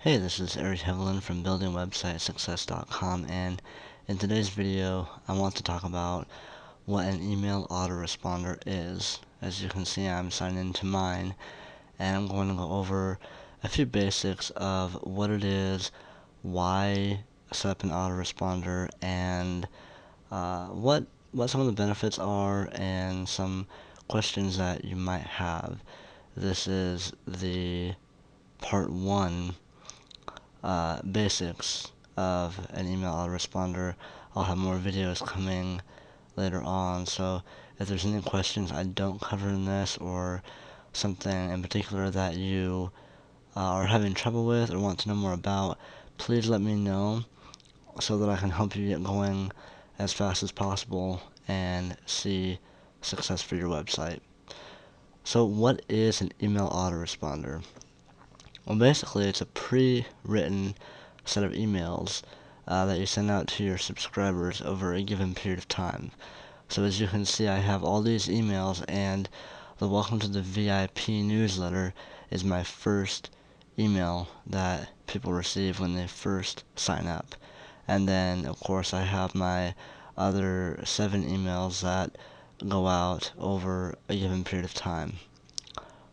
Hey, this is Eric Hevelin from buildingwebsitesuccess.com, and in today's video I want to talk about what an email autoresponder is. As you can see, I'm signed into mine, and I'm going to go over a few basics of what it is, why set up an autoresponder, and what some of the benefits are, and some questions that you might have. This is the part 1 basics of an email autoresponder. I'll have more videos coming later on, so if there's any questions I don't cover in this, or something in particular that you are having trouble with or want to know more about, please let me know so that I can help you get going as fast as possible and see success for your website. So what is an email autoresponder? Well, basically, it's a pre-written set of emails that you send out to your subscribers over a given period of time. So as you can see, I have all these emails, and the Welcome to the VIP newsletter is my first email that people receive when they first sign up. And then, of course, I have my other 7 emails that go out over a given period of time.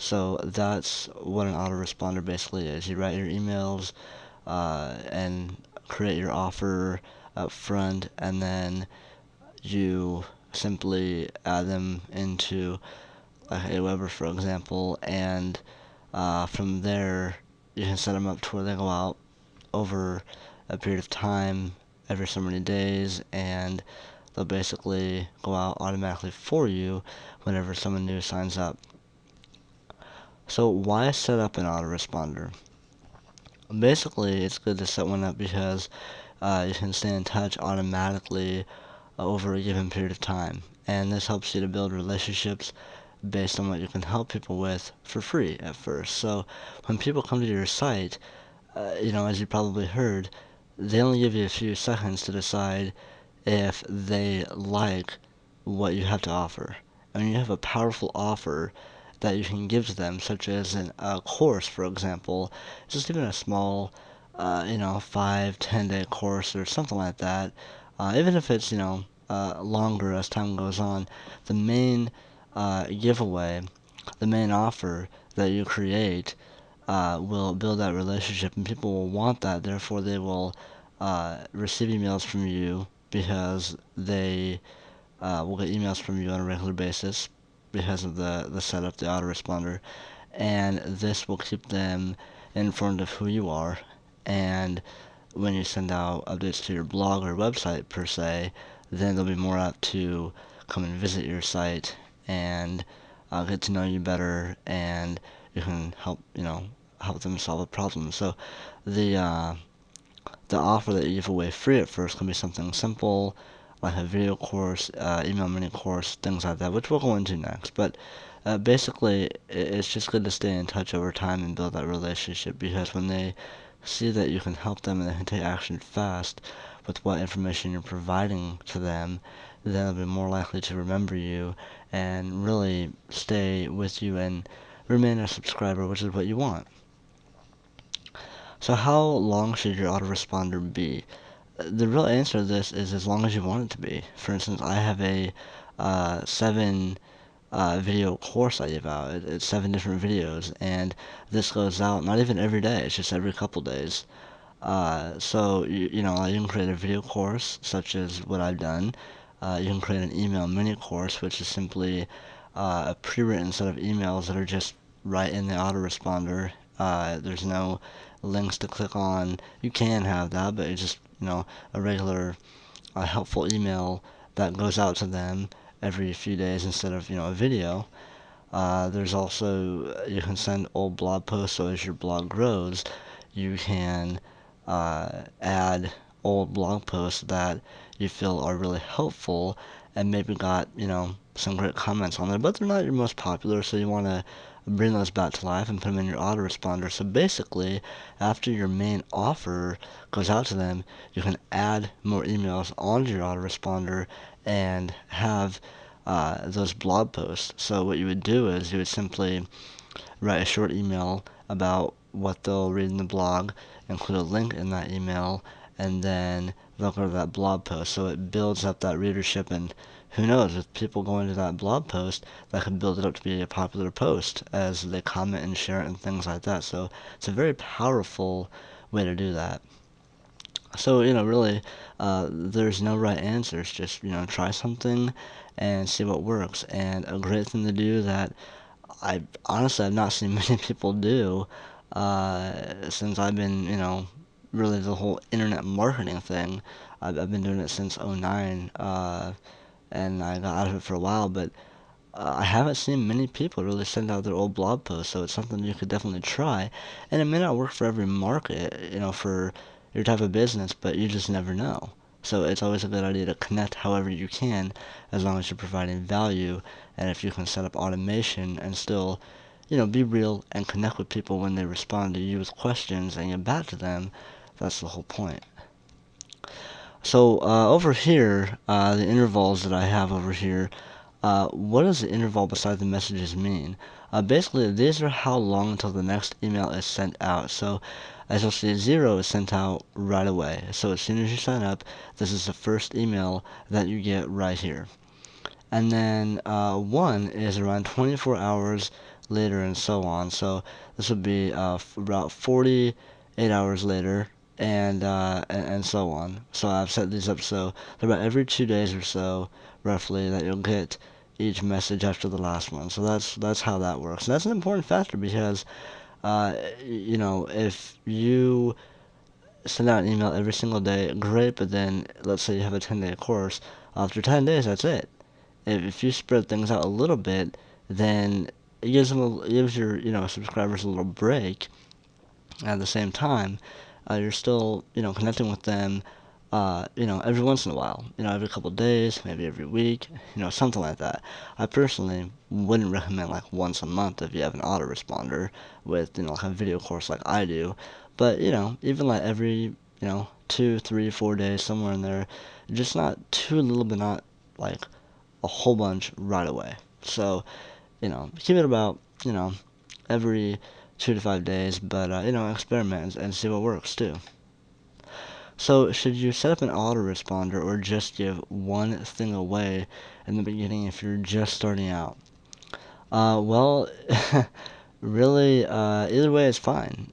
So that's what an autoresponder basically is. You write your emails and create your offer up front, and then you simply add them into Aweber, for example, and from there you can set them up to where they go out over a period of time, every so many days, and they'll basically go out automatically for you whenever someone new signs up. So why set up an autoresponder? Basically, it's good to set one up because you can stay in touch automatically over a given period of time. And this helps you to build relationships based on what you can help people with for free at first. So when people come to your site, as you probably heard, they only give you a few seconds to decide if they like what you have to offer. I mean, you have a powerful offer that you can give to them, such as a course, for example, just even a small, 5-10 day course or something like that. Even if it's, longer as time goes on, the main giveaway, the main offer that you create will build that relationship, and people will want that. Therefore, they will receive emails from you because they will get emails from you on a regular basis because of the setup, the autoresponder, and this will keep them informed of who you are. And when you send out updates to your blog or website per se, then they'll be more apt to come and visit your site and get to know you better, and you can help them solve a problem. So the offer that you give away free at first can be something simple, like a video course, email mini course, things like that, which we'll go into next. But basically, it's just good to stay in touch over time and build that relationship, because when they see that you can help them and they can take action fast with what information you're providing to them, then they'll be more likely to remember you and really stay with you and remain a subscriber, which is what you want. So how long should your autoresponder be? The real answer to this is as long as you want it to be. For instance, I have a 7 video course I give out. It's 7 different videos, and this goes out not even every day. It's just every couple days. So you can create a video course such as what I've done. You can create an email mini course, which is simply a pre-written set of emails that are just right in the autoresponder. There's no links to click on. You can have that, but it's just a regular helpful email that goes out to them every few days instead of a video. There's also, you can send old blog posts, so as your blog grows, you can add old blog posts that you feel are really helpful and maybe got some great comments on there, but they're not your most popular, so you want to bring those back to life and put them in your autoresponder. So basically, after your main offer goes out to them, you can add more emails onto your autoresponder and have those blog posts. So what you would do is you would simply write a short email about what they'll read in the blog, include a link in that email, and then they'll go to that blog post. So it builds up that readership, and who knows, with people going to that blog post, that could build it up to be a popular post as they comment and share it and things like that. So it's a very powerful way to do that. So, really, there's no right answers. Just, try something and see what works. And a great thing to do that I honestly have not seen many people do since I've been, really the whole internet marketing thing. I've been doing it since '09, and I got out of it for a while, but I haven't seen many people really send out their old blog posts, so it's something you could definitely try. And it may not work for every market, for your type of business, but you just never know. So it's always a good idea to connect however you can, as long as you're providing value, and if you can set up automation and still, be real and connect with people when they respond to you with questions and get back to them, that's the whole point. So over here, the intervals that I have over here, what does the interval beside the messages mean? Basically, these are how long until the next email is sent out. So as you'll see, 0 is sent out right away. So as soon as you sign up, this is the first email that you get right here. And then 1 is around 24 hours later and so on. So this would be about 48 hours later and so on. So I've set these up so they're about every 2 days or so, roughly, that you'll get each message after the last one. So that's how that works. And that's an important factor because, if you send out an email every single day, great, but then let's say you have a 10-day course, after 10 days, that's it. If you spread things out a little bit, then it gives your subscribers a little break. At the same time, you're still connecting with them, every once in a while, every couple of days, maybe every week, something like that. I personally wouldn't recommend like once a month if you have an autoresponder with like a video course like I do, but even like every 2, 3, 4 days, somewhere in there, just not too little, but not like a whole bunch right away. So, keep it about, every 2 to 5 days, but, experiment and see what works too. So, should you set up an autoresponder or just give one thing away in the beginning if you're just starting out? Well, really, either way is fine.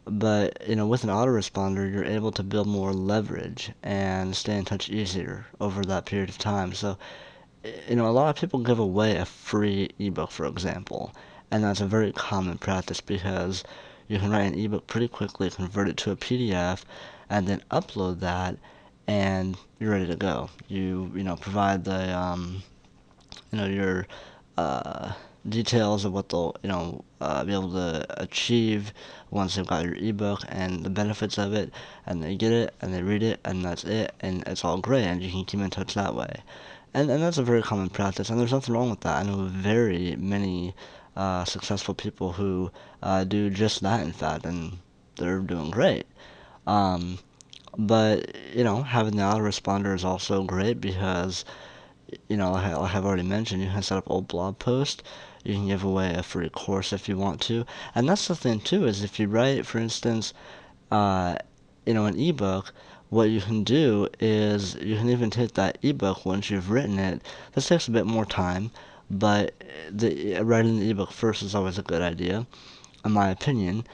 But with an autoresponder, you're able to build more leverage and stay in touch easier over that period of time. So a lot of people give away a free ebook, for example, and that's a very common practice because you can write an ebook pretty quickly, convert it to a PDF, and then upload that, and you're ready to go. You provide the your uh, details of what they'll be able to achieve once they've got your ebook and the benefits of it, and they get it and they read it, and that's it, and it's all great, and you can keep in touch that way. And that's a very common practice, and there's nothing wrong with that. I know very many successful people who do just that, in fact, and they're doing great. Um, but having the autoresponder is also great because like I've already mentioned, you can set up old blog posts. You can give away a free course if you want to, and that's the thing too. Is if you write, for instance, uh, an ebook, what you can do is you can even take that ebook once you've written it. This takes a bit more time, but writing the ebook first is always a good idea, in my opinion.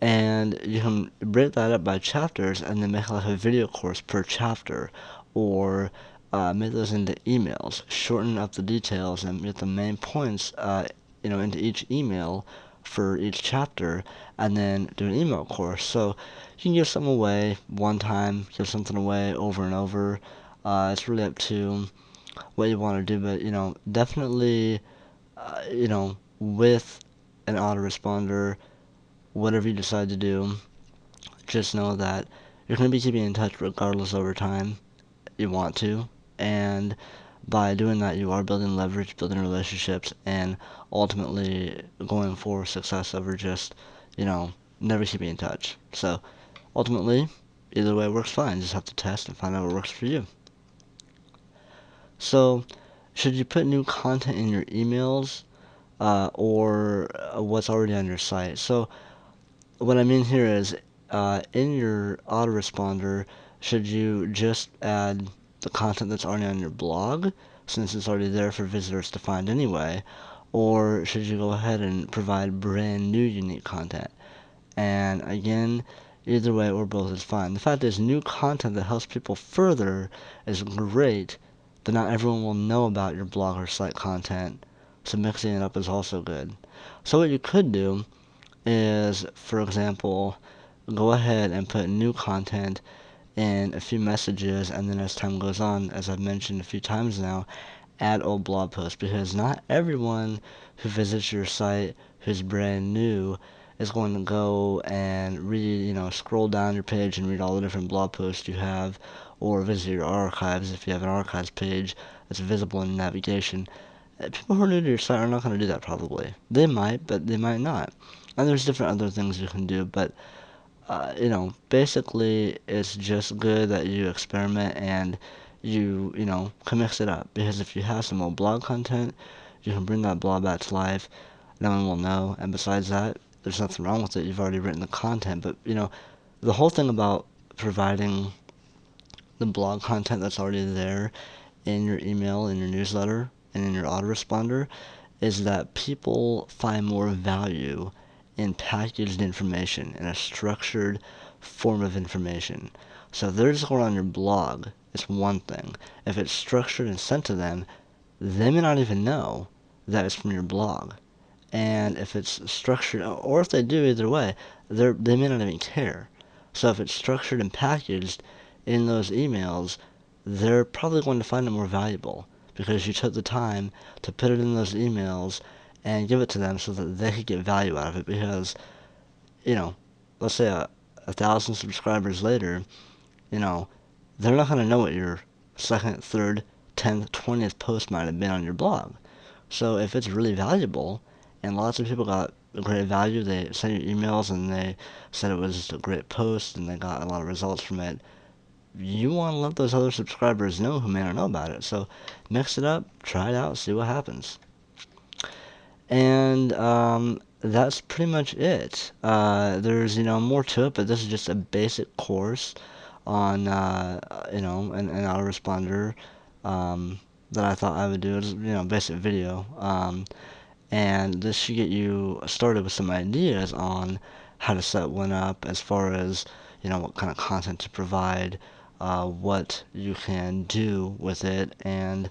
And you can break that up by chapters and then make like a video course per chapter, or make those into emails, shorten up the details and get the main points, into each email for each chapter, and then do an email course. So you can give something away one time, give something away over and over. It's really up to what you want to do, but definitely, with an autoresponder, whatever you decide to do, just know that you're going to be keeping in touch regardless over time. You want to, and by doing that, you are building leverage, building relationships, and ultimately going for success over just, never keeping in touch. So ultimately, either way works fine. You just have to test and find out what works for you. So, should you put new content in your emails or what's already on your site? So, what I mean here is, in your autoresponder, should you just add the content that's already on your blog, since it's already there for visitors to find anyway, or should you go ahead and provide brand new unique content? And again, either way or both is fine. The fact is, new content that helps people further is great, but not everyone will know about your blog or site content, so mixing it up is also good. So what you could do is, for example, go ahead and put new content in a few messages, and then as time goes on, as I've mentioned a few times now, add old blog posts, because not everyone who visits your site who's brand new is going to go and read, scroll down your page and read all the different blog posts you have, or visit your archives if you have an archives page that's visible in navigation. People who are new to your site are not going to do that probably. They might, but they might not. And there's different other things you can do, but basically it's just good that you experiment and you can mix it up. Because if you have some old blog content, you can bring that blog back to life. No one will know. And besides that, there's nothing wrong with it. You've already written the content. But, the whole thing about providing the blog content that's already there in your email, in your newsletter, and in your autoresponder is that people find more value in packaged information, in a structured form of information. So if they're just going on your blog, it's one thing. If it's structured and sent to them, they may not even know that it's from your blog. And if it's structured, or if they do either way, they may not even care. So if it's structured and packaged in those emails, they're probably going to find it more valuable because you took the time to put it in those emails and give it to them so that they could get value out of it. Because, you know, let's say a thousand subscribers later, you know, they're not going to know what your second, third, 10th, 20th post might have been on your blog. So if it's really valuable and lots of people got great value, they sent you emails and they said it was a great post and they got a lot of results from it, you want to let those other subscribers know who may not know about it. So mix it up, try it out, see what happens. And that's pretty much it. There's more to it, but this is just a basic course on an autoresponder that I thought I would do. It's basic video. And this should get you started with some ideas on how to set one up, as far as what kind of content to provide, what you can do with it, and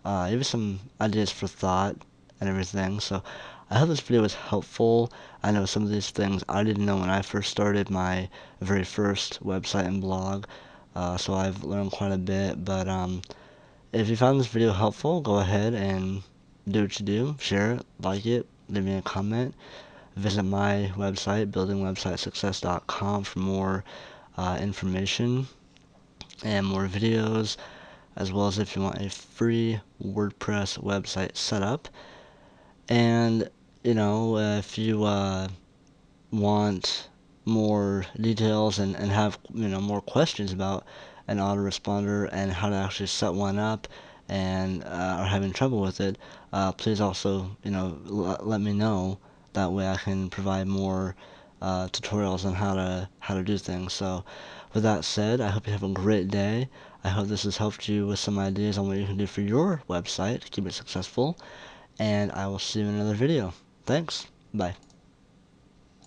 even some ideas for thought and everything. So I hope this video was helpful. I know some of these things I didn't know when I first started my very first website and blog, so I've learned quite a bit. But if you found this video helpful, go ahead and do what you do. Share it, like it, leave me a comment. Visit my website, buildingwebsitesuccess.com, for more information and more videos, as well as if you want a free WordPress website setup. And, if you want more details and have, more questions about an autoresponder and how to actually set one up, and are having trouble with it, please also, let me know. That way I can provide more tutorials on how to do things. So with that said, I hope you have a great day. I hope this has helped you with some ideas on what you can do for your website to keep it successful, and I will see you in another video. Thanks. Bye.